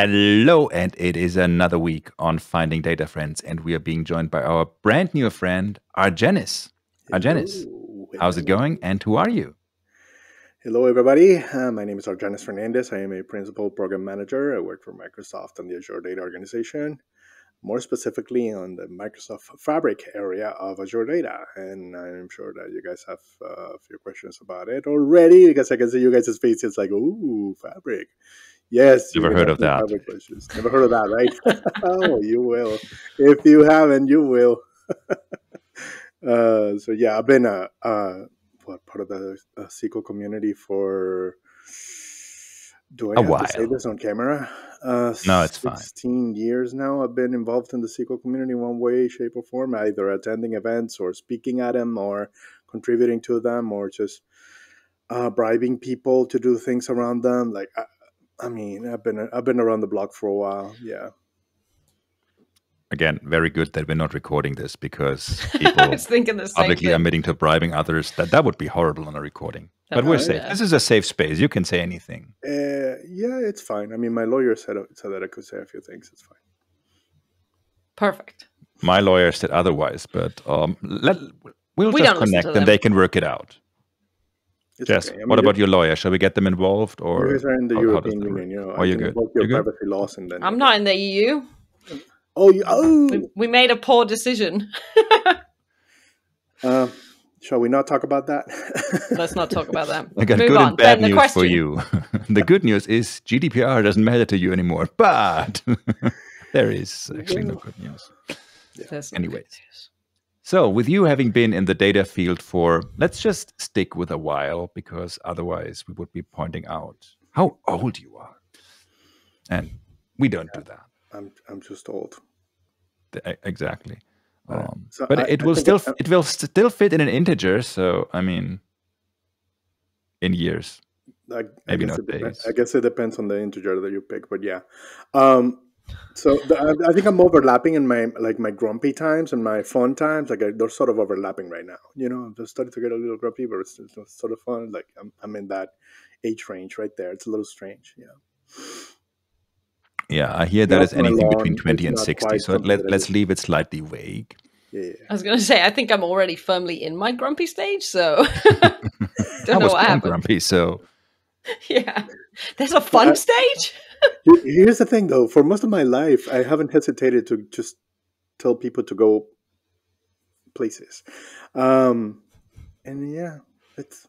Hello, and it is another week on Finding Data Friends, and we are being joined by our brand new friend, Argenis. Argenis, how's it going, and who are you? Hello, everybody. My name is Argenis Fernandez. I am a principal program manager. I work for Microsoft on the Azure Data Organization, more specifically on the Microsoft Fabric area of Azure Data. And I'm sure that you guys have a few questions about it already, because I can see you guys' faces like, ooh, Fabric. Yes, Never heard of that. Fabric questions. Never heard of that, right? Oh, you will. If you haven't, you will. So yeah, I've been part of the SQL community for. Do I A have to say while. this on camera? No, it's fine. 16 years now. I've been involved in the SQL community in one way, shape, or form, either attending events or speaking at them, or contributing to them, or just bribing people to do things around them. Like, I mean, I've been around the block for a while. Yeah. Again, very good that we're not recording this because I people was thinking the same publicly thing. admitting to bribing others, that would be horrible on a recording. But we're safe. Yeah. This is a safe space. You can say anything. Yeah, it's fine. I mean, my lawyer said that I could say a few things. It's fine. Perfect. My lawyer said otherwise, but we'll We just don't listen connect to and them. they can work it out. It's Jess, okay. I mean, what about your lawyer? Shall we get them involved, you or guys are in the how does European that Union, work? you know. Oh, I you're can good. invoke your You're good? privacy laws, and then I'm not in the EU. Oh, We made a poor decision. shall we not talk about that? Let's not talk about that. I got Move good on. and bad Ben, the news question. for you. The good news is GDPR doesn't matter to you anymore, but there is actually no good news. There's no Anyways. good news. So with you having been in the data field for, let's just stick with a while, because otherwise we would be pointing out how old you are. And we don't do that. I'm just old. Exactly. So But it will think still fit in an integer. So I mean, in years, maybe not days. I guess it depends on the integer that you pick, but yeah. I think I'm overlapping in my grumpy times and my fun times. Like they're sort of overlapping right now. You know, I'm just starting to get a little grumpy, but it's sort of fun. Like I'm in that age range right there. It's a little strange. Yeah. Yeah, I hear that Not is anything my between lawn. 20 It's and not 60. quite So something that I let's do. leave it slightly vague. Yeah. I was going to say, I think I'm already firmly in my grumpy stage, so I don't know was what born happened. grumpy, so Yeah. There's a fun stage? Here's the thing, though. For most of my life, I haven't hesitated to just tell people to go places. And yeah, it's,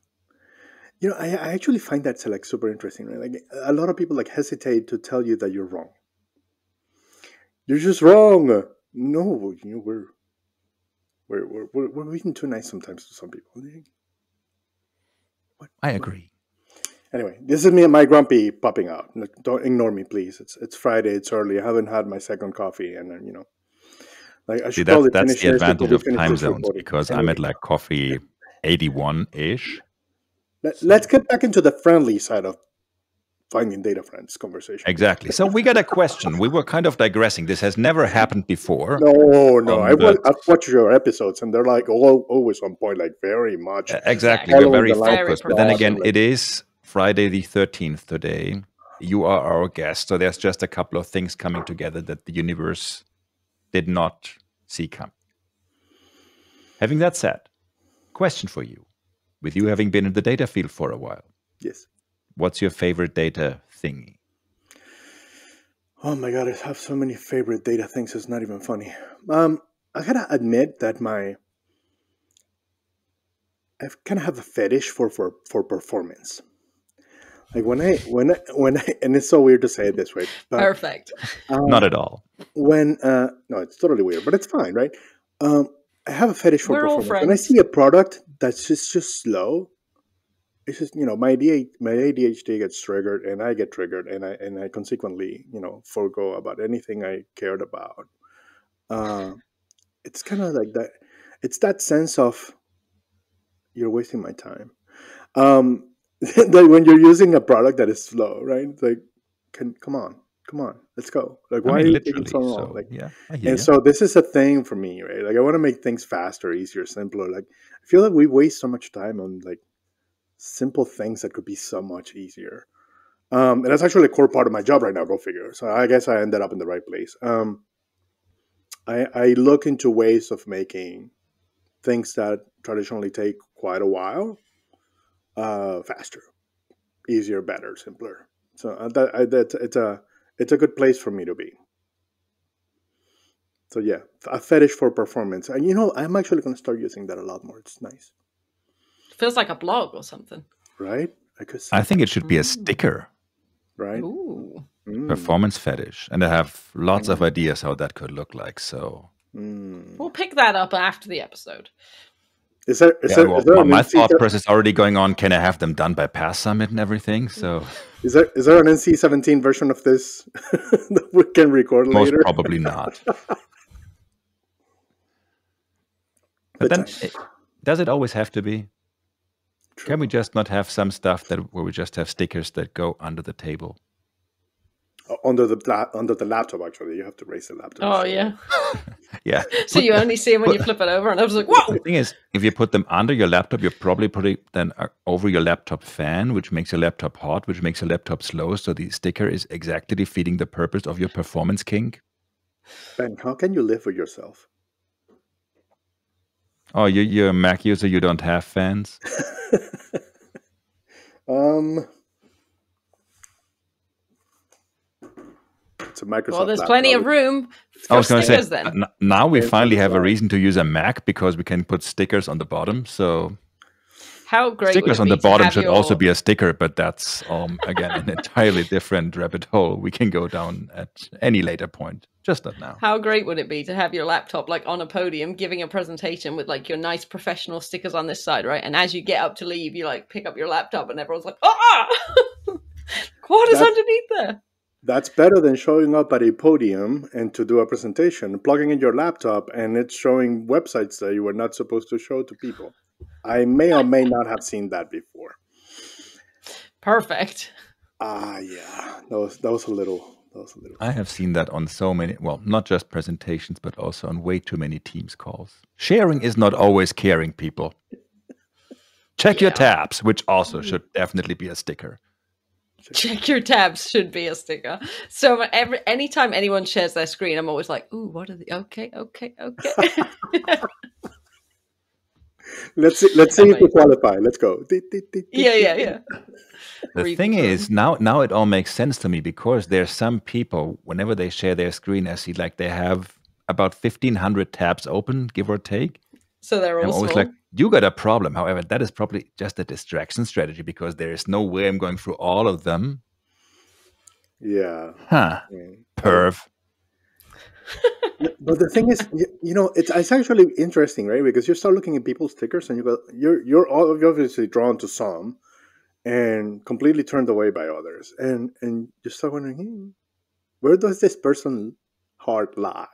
you know, I actually find that like super interesting, right? Like a lot of people like hesitate to tell you that you're wrong. You're just wrong. No, you know, we're being too nice sometimes to some people. I agree. Anyway, this is me and my grumpy popping out. Like, don't ignore me, please. It's Friday. It's early. I haven't had my second coffee, and then, you know, like I See, should probably that's finish the this before advantage we of finish time this zones, recording. because I'm Anyway, at like coffee 81-ish. let's get back into the friendly side of finding data friends conversation. Exactly. So we got a question. We were kind of digressing. This has never happened before. No. I've but watched your episodes, and they're like always on point, like very much. exactly, Exactly. we're very Following the line Very focused. But then professional. again, it is Friday the 13th today. You are our guest, so there's just a couple of things coming together that the universe did not see come. Having that said, question for you. With you having been in the data field for a while, Yes. what's your favorite data thingy? Oh my god, I have so many favorite data things. It's not even funny. I gotta admit that I kind of have a fetish for performance. Like when I and it's so weird to say it this way, but Perfect. Not at all. when no, it's totally weird, but it's fine, right? I have a fetish for We're all performance. When I friends. see a product that's just slow, it's just, you know, my ADHD gets triggered, and I get triggered, and I consequently, you know, forego about anything I cared about. It's kind of like that. It's that sense of you're wasting my time. Like when you're using a product that is slow, right? It's like, come on, let's go. Like, I why mean, are you taking literally. so long? So Like, yeah, I hear and you. so this is a thing for me, right? Like, I want to make things faster, easier, simpler. Like, I feel like we waste so much time on like simple things that could be so much easier. And that's actually a core part of my job right now. Go figure. So I guess I ended up in the right place. I look into ways of making things that traditionally take quite a while faster, easier, better, simpler. So it's a good place for me to be. So yeah, a fetish for performance, and I'm actually going to start using that a lot more. It's nice, Feels like a blog or something. right? I could see I think that, it should be a sticker, right? Ooh. performance fetish, and I have lots of Mm. ideas how that could look like. So We'll pick that up after the episode. Is there is yeah, there well, is there an my NC thought process is already going on. Can I have them done by Pass Summit and everything? So is there an NC-17 version of this that we can record most later? probably not. But But then, nice. does it always have to be? True. Can we just not have some stuff where we just have stickers that go under the table? Under the laptop, actually, you have to raise the laptop. Oh, so- yeah. Yeah. So you only see them when you flip it over, and I was like, whoa! The thing is, if you put them under your laptop, you're probably putting them over your laptop fan, which makes your laptop hot, which makes your laptop slow. So the sticker is exactly defeating the purpose of your performance kink. Ben, how can you live with yourself? Oh, you're a Mac user, you don't have fans? It's a Microsoft. Well, there's plenty of room I for was going to stickers say, then. now we Yeah, finally have a design. reason to use a Mac because we can put stickers on the bottom. So How great stickers would on it the be to bottom have should your... also be a sticker, but that's, again, an entirely different rabbit hole we can go down at any later point. Just not now. How great would it be to have your laptop like on a podium giving a presentation with like your nice professional stickers on this side, right? And as you get up to leave, you like pick up your laptop and everyone's like, ah! What is underneath there? That's better than showing up at a podium and to do a presentation, plugging in your laptop, and it's showing websites that you were not supposed to show to people. I may or may not have seen that before. Perfect. Yeah, that was a little. I have seen that on so many, well, not just presentations, but also on way too many Teams calls. Sharing is not always caring, people. Check your Yeah. tabs, which also should definitely be a sticker. Check your tabs should be a sticker. So anytime anyone shares their screen, I'm always like, ooh, what are the... Okay. Let's see if we qualify. Let's go. Yeah. The Read thing the is, now it all makes sense to me because there's some people, whenever they share their screen, I see like they have about 1,500 tabs open, give or take. So they're all I'm always small. like, you got a problem. However, that is probably just a distraction strategy because there is no way I'm going through all of them. Yeah. Huh. Perv. But the thing is, it's actually interesting, right? Because you start looking at people's stickers and you go, you're obviously drawn to some and completely turned away by others, and you start wondering, where does this person's heart lie?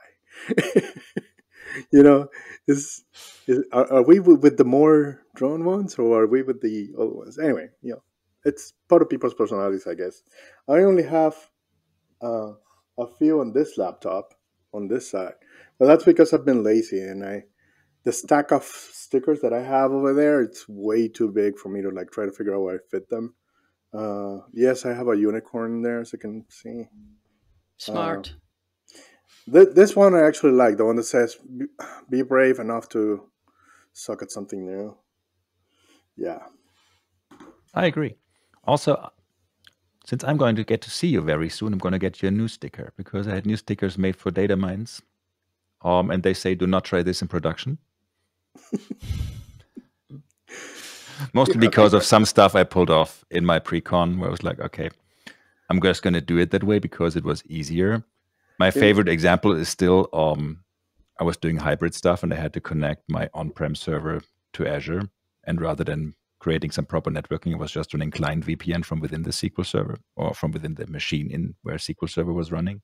Are we with the more drawn ones, or are we with the other ones? Anyway, it's part of people's personalities, I guess. I only have a few on this laptop on this side, but that's because I've been lazy, and the stack of stickers that I have over there, it's way too big for me to like try to figure out where I fit them. Yes, I have a unicorn there, as you can see. Smart. This one I actually like, the one that says, be brave enough to suck at something new. Yeah. I agree. Also, since I'm going to get to see you very soon, I'm going to get you a new sticker because I had new stickers made for data mines. And they say, do not try this in production. Mostly because of some stuff I pulled off in my pre-con where I was like, okay, I'm just going to do it that way because it was easier. My favorite example is still, I was doing hybrid stuff and I had to connect my on-prem server to Azure. And rather than creating some proper networking, it was just running client VPN from within the SQL server or from within the machine in where SQL server was running.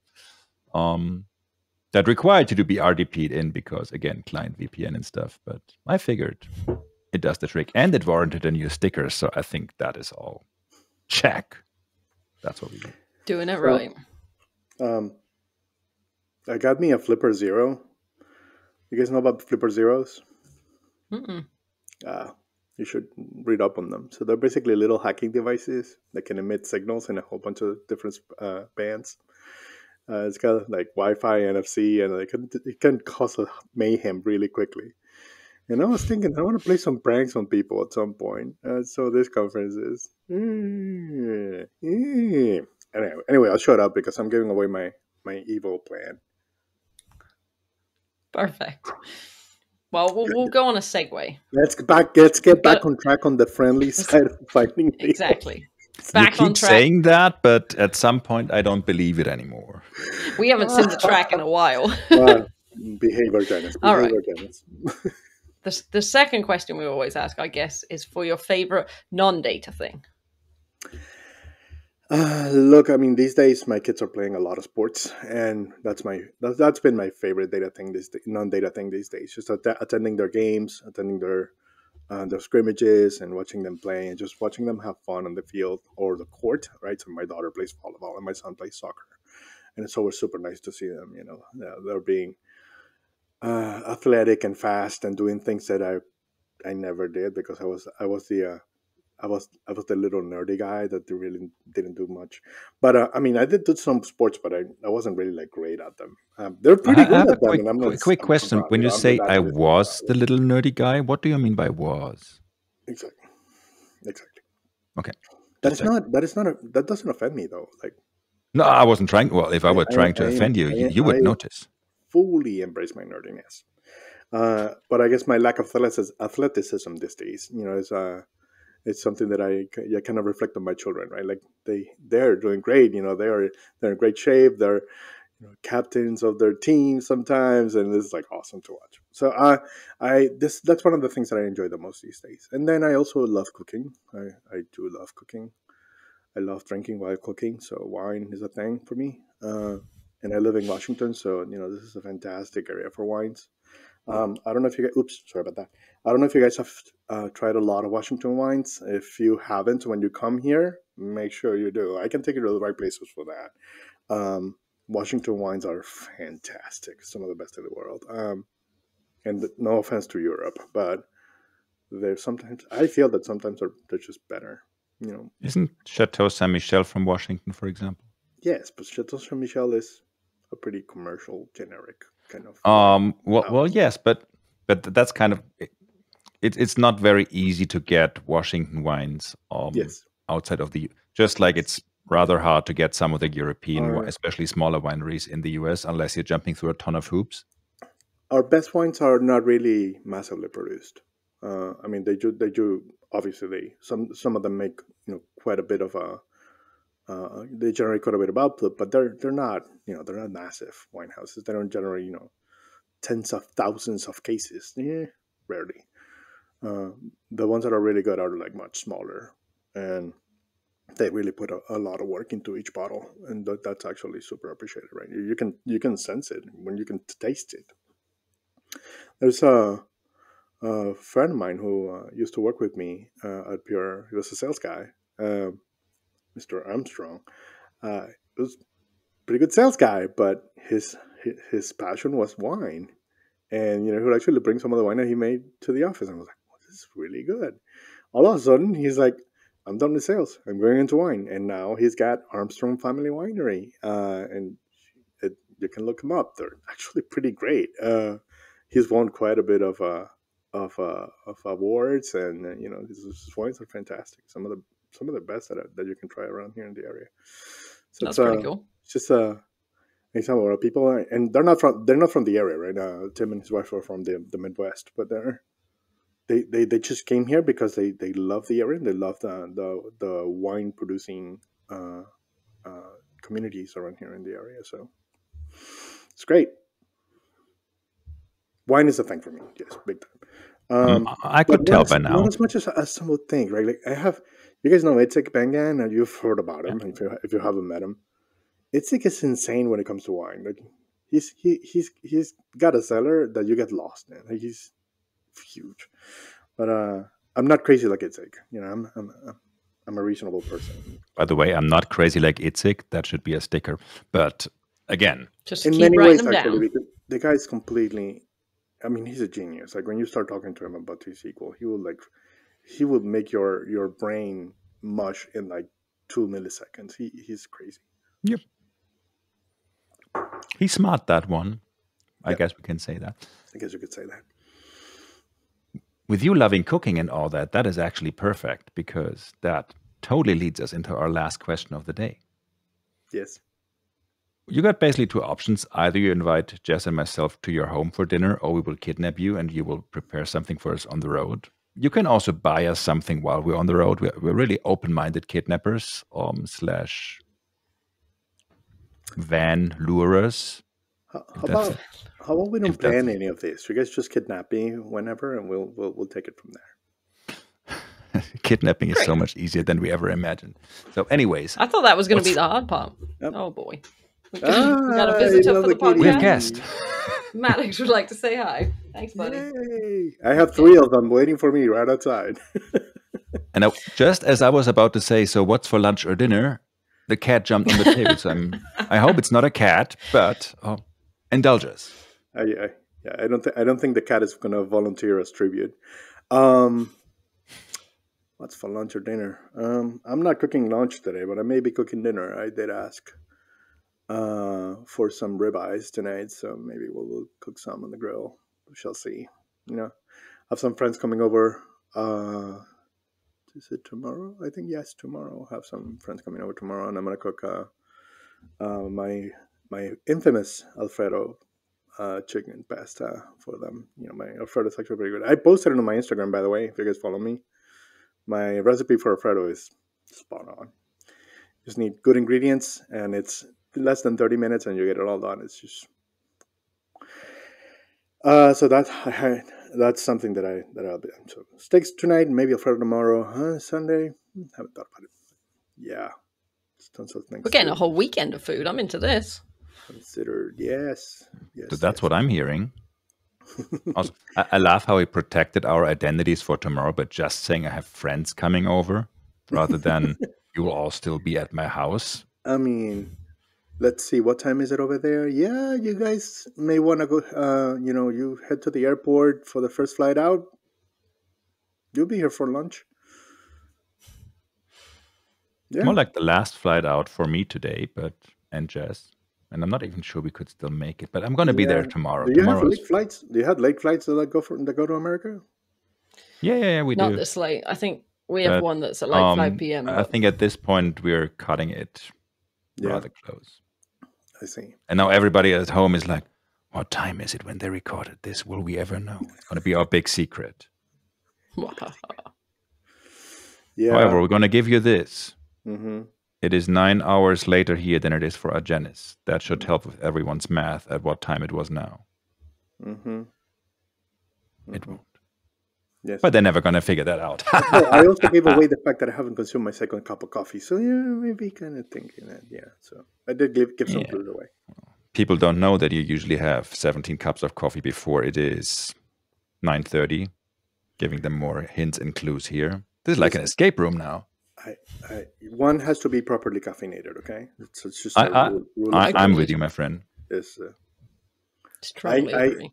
That required you to be RDP'd in because, again, client VPN and stuff. But I figured it does the trick. And it warranted a new sticker. So I think that is all. Check. That's what we do. Doing it right. I got me a Flipper Zero. You guys know about Flipper Zeros? Mm-mm. You should read up on them. So they're basically little hacking devices that can emit signals in a whole bunch of different bands. It's got like Wi-Fi, NFC, and it can cause a mayhem really quickly. And I was thinking, I want to play some pranks on people at some point. So this conference is. Anyway, I'll shut up because I'm giving away my evil plan. Perfect. Well, we'll go on a segue. Let's get back on track on the friendly side of finding people. Exactly. Back you keep saying that, but at some point I don't believe it anymore. We haven't seen the track in a while. Behave, Argenis. All right. The second question we always ask, I guess, is for your favorite non-data thing. Look, I mean, these days my kids are playing a lot of sports, and that's been my favorite non-data thing these days. Just attending their games, attending their scrimmages, and watching them play, and just watching them have fun on the field or the court. Right. So my daughter plays volleyball, and my son plays soccer, and it's always super nice to see them. You know, they're being athletic and fast and doing things that I never did because I was the little nerdy guy that really didn't do much. But I mean, I did do some sports, but I wasn't really like great at them. They're pretty good at them. Quick question: when you say I was the little nerdy guy, what do you mean by was? Exactly. Okay. That doesn't offend me though. Like, no, I wasn't trying. Well, if I were trying to offend you, you would notice. Fully embrace my nerdiness. But I guess my lack of athleticism these days, you know, it's something that I kind of reflect on my children, right? Like they're doing great, you know, they're in great shape. They're captains of their team sometimes, and it's like awesome to watch. So that's one of the things that I enjoy the most these days. And then I also love cooking. I do love cooking. I love drinking while cooking, so wine is a thing for me. And I live in Washington, so you know this is a fantastic area for wines. I don't know if you guys. Oops, sorry about that. I don't know if you guys have tried a lot of Washington wines. If you haven't, when you come here, make sure you do. I can take you to the right places for that. Washington wines are fantastic. Some of the best in the world. And no offense to Europe, but I feel that sometimes they're just better. You know, isn't Chateau Saint Michel from Washington, for example? Yes, but Chateau Saint Michel is a pretty commercial, generic kind of. Well, yes, but that's kind of it's not very easy to get Washington wines. Yes. Outside of just like it's rather hard to get some of the European, especially smaller wineries in the US, unless you're jumping through a ton of hoops. Our best wines are not really massively produced. I mean, they do. Obviously, some of them make quite a bit of a. They generate quite a bit of output, but they're not they're not massive wine houses. They don't generate tens of thousands of cases. Rarely. The ones that are really good are like much smaller, and they really put a lot of work into each bottle, and that's actually super appreciated. Right? You can sense it when you can taste it. There's a friend of mine who used to work with me at Pure. He was a sales guy. Mr. Armstrong, was a pretty good sales guy, but his passion was wine, and he would actually bring some of the wine that he made to the office. And I was like, well, "This is really good." All of a sudden, he's like, "I'm done with sales. I'm going into wine," and now he's got Armstrong Family Winery, and you can look him up. They're actually pretty great. He's won quite a bit of awards, and his wines are fantastic. Some of the best that you can try around here in the area. So that's pretty cool. It's just example where people are, and they're not from the area, right? Tim and his wife are from the Midwest, but they just came here because they love the area and they love the wine producing communities around here in the area. So it's great. Wine is a thing for me, yes, big time. I could tell by now. Not as much as some would think, right? Like you guys know Itzik Bengan, and you've heard about him if you haven't met him. Itzik is insane when it comes to wine. Like he's got a cellar that you get lost in. Like he's huge, but I'm not crazy like Itzik. I'm a reasonable person. By the way, I'm not crazy like Itzik. That should be a sticker. But again, just in many ways, actually, the guy's completely. I mean, he's a genius. Like when you start talking to him about his sequel, he will he would make your brain mush in like 2 milliseconds. He's crazy. Yep. He's smart, that one. I Yep. guess we can say that. I guess you could say that. With you loving cooking and all that, that is actually perfect, because that totally leads us into our last question of the day. Yes. You got basically two options. Either you invite Jess and myself to your home for dinner, or we will kidnap you and you will prepare something for us on the road. You can also buy us something while we're on the road. We're really open-minded kidnappers, slash van lurers. How If that's- about how about we don't if that's- plan any of this? You guys just kidnap me whenever, and we'll take it from there. Kidnapping is so Great. much easier than we ever imagined. So, anyways, I thought that was going to be the hard part. Yep. Oh boy. We got a visitor love for the the kitty. we have podcast. guest. Maddox would like to say hi. Thanks, buddy. Yay! I have 3 of them waiting for me right outside. And now, just as I was about to say, so what's for lunch or dinner? The cat jumped on the table. So I hope it's not a cat, but indulge us. I don't think the cat is going to volunteer as tribute. What's for lunch or dinner? I'm not cooking lunch today, but I may be cooking dinner. I did ask for some ribeyes tonight, so maybe we'll cook some on the grill. We shall see. You know, have some friends coming over. Is it tomorrow? I think yes, tomorrow. Have some friends coming over tomorrow, and I'm gonna cook my infamous Alfredo chicken pasta for them. You know, my Alfredo is actually pretty good. I posted it on my Instagram, by the way. If you guys follow me, my recipe for Alfredo is spot on. Just need good ingredients, and it's less than 30 minutes, and you get it all done. It's just so that's something that I'll be. So steaks tonight, maybe Alfredo tomorrow. Sunday, haven't thought about it. Yeah, tons of things. We're getting a whole weekend of food. I'm into this. Considered, yes. So that's what I'm hearing. Also, I love how he protected our identities for tomorrow, but just saying I have friends coming over rather than you will all still be at my house. I mean, let's see, what time is it over there? Yeah, you guys may want to go, you head to the airport for the first flight out. You'll be here for lunch. Yeah. More like the last flight out for me today, and Jess. And I'm not even sure we could still make it, but I'm going to be there tomorrow. Do you have Tomorrow late flights? Do you have late flights that go to America? Yeah, we Not do. this late. I think we have But, one that's at like 5 p.m. I think at this point we're cutting it rather close. I see. And now everybody at home is like, what time is it when they recorded this? Will we ever know? It's going to be our big secret. Yeah. However, we're going to give you this. Mm-hmm. It is 9 hours later here than it is for Argenis. That should help with everyone's math at what time it was now. Mm-hmm. It won't. Yes. But they're never going to figure that out. Well, I also gave away the fact that I haven't consumed my second cup of coffee. So, yeah, maybe kind of thinking that, yeah. So, I did give some clues away. People don't know that you usually have 17 cups of coffee before it is 9:30, giving them more hints and clues here. This is like an escape room now. One has to be properly caffeinated, okay? It's just rule I'm with you, my friend. Strongly agree.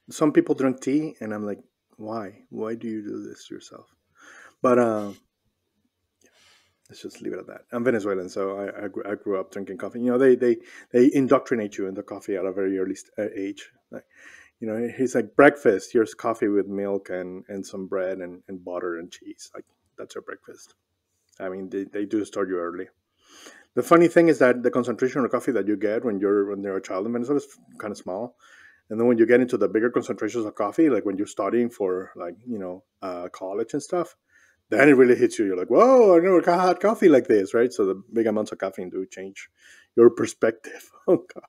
Some people drink tea, and I'm like, why? Why do you do this to yourself? But let's just leave it at that. I'm Venezuelan, so I grew up drinking coffee. You know, they indoctrinate you into coffee at a very early age. Like, you know, it's like breakfast. Here's coffee with milk and some bread and butter and cheese. Like, that's your breakfast. I mean, they do start you early. The funny thing is that the concentration of coffee that you get when you're a child in Venezuela is kind of small. And then when you get into the bigger concentrations of coffee, like when you're studying for college and stuff, then it really hits you. You're like, whoa, I never had coffee like this, right? So the big amounts of caffeine do change your perspective on coffee.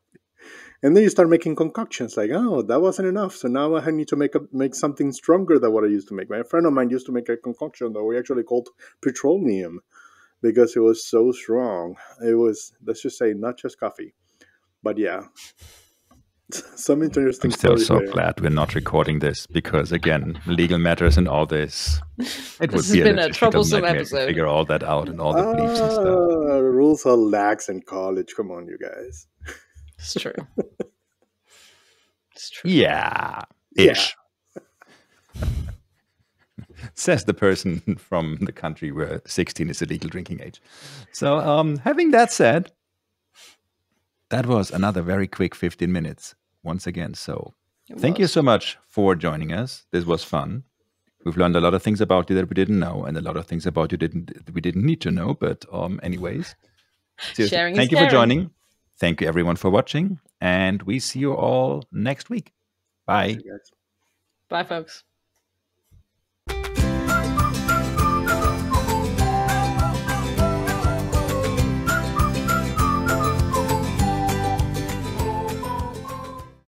And then you start making concoctions like, oh, that wasn't enough. So now I need to make something stronger than what I used to make. My friend of mine used to make a concoction that we actually called petroleum because it was so strong. It was, let's just say, not just coffee. But yeah, some interesting I'm still stories so there. glad we're not recording this because, again, legal matters and all this. It would This be has been a logistical troublesome nightmare to episode. figure all that out and all the bleeps and stuff. Rules are lax in college. Come on, you guys. It's true. It's true. Yeah, ish. Says the person from the country where 16 is the legal drinking age. So, having that said, that was another very quick 15 minutes once again. So, thank you so much for joining us. This was fun. We've learned a lot of things about you that we didn't know, and a lot of things about you we didn't need to know. But anyways, seriously, thank you for joining. Thank you everyone for watching, and we see you all next week. Bye. Bye, folks.